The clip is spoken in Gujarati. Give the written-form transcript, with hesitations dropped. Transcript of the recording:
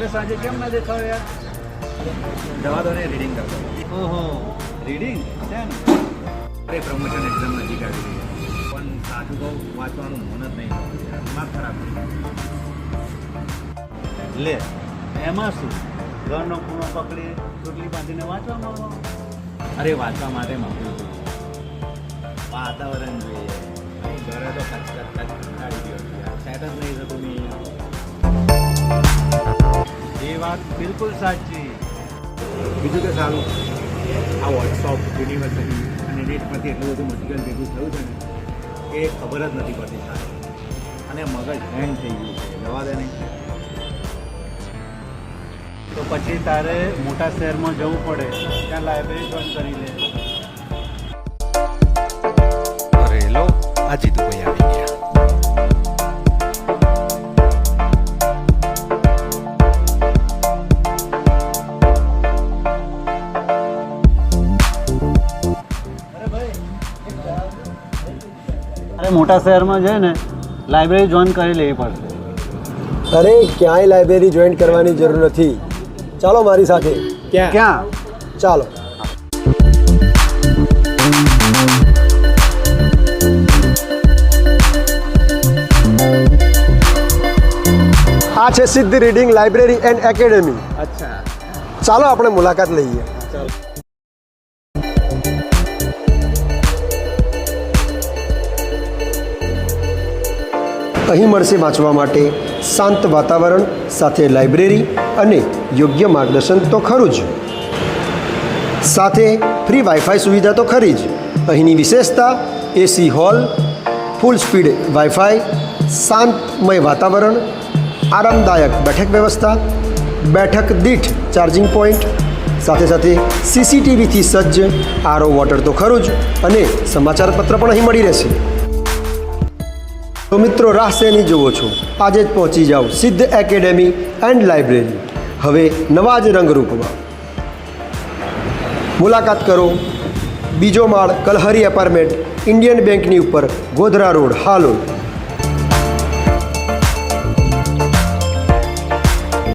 આજે સાંજે કેમ ના દેખાવ યાર? જવા દો ને, રીડિંગ કરતો. ઓહો, રીડિંગ છે ને? અરે પ્રમોશન એક્ઝામ નજીક આવી રહી છે, પણ સાચું કહું વાંચવાનું મન જ નહીં થતું યાર. દિમાગ ખરાબ થઈ ગયું. લે એમાં શું, ઘરનો ખૂણો પકડી ચોટલી બાંધીને વાંચવા માંડવાનું. અરે વાંચવા માટે મોકલું છું, વાતાવરણ જોઈએ. અહીં ઘરે તો કંટાળી ગયો છું યાર. સેટ જ નહીં થતું નહીં. એ વાત બિલકુલ સાચી. બીજું તો સારું, આ વોટ્સઅપ યુનિવર્સિટી અને નેટ પરથી એટલું બધું મટીરિયલ ભેગું થયું છે ને એ ખબર જ નથી પડતી સારી. અને મગજ હેંગ થઈ ગયું છે. જવા દે નહીં. તો પછી તારે મોટા શહેરમાં જવું પડે, ત્યાં લાઇબ્રેરી જોઈન કરી લે. અરે લો, આજે તો ભાઈ આવી ગયા. અરે મોટા શહેરમાં જઈને લાઇબ્રેરી જોઈન કરી લેવી પડશે. અરે ક્યાંય લાઇબ્રેરી જોઈન કરવાની જરૂર નથી. ચાલો મારી સાથે. ક્યાં? ચાલો. આ છે સિદ્ધ રીડિંગ લાઇબ્રેરી એન્ડ એકેડમી. અચ્છા, ચાલો આપણે મુલાકાત લઈએ. અહીં મળશે વાંચવા માટે શાંત વાતાવરણ સાથે લાઇબ્રેરી અને યોગ્ય માર્ગદર્શન તો ખરું જ, સાથે ફ્રી વાઈફાઈ સુવિધા તો ખરી જ. અહીંની વિશેષતા એસી હોલ, ફૂલ સ્પીડ વાઈફાઈ, શાંતમય વાતાવરણ, આરામદાયક બેઠક વ્યવસ્થા, બેઠક દીઠ ચાર્જિંગ પોઈન્ટ, સાથે સાથે સીસીટીવીથી સજ્જ આરો વોટર તો ખરું જ, અને સમાચારપત્ર પણ અહીં મળી રહેશે. તો મિત્રો રાહ શેની જુઓ છો? આજે જ પહોંચી જાઓ સિદ્ધ એકેડેમી એન્ડ લાઇબ્રેરી, હવે નવા જ રંગરૂપમાં. મુલાકાત કરો. બીજો માળ, કલહરી એપાર્ટમેન્ટ, ઇન્ડિયન બેંકની ઉપર, ગોધરા રોડ, હાલોલ.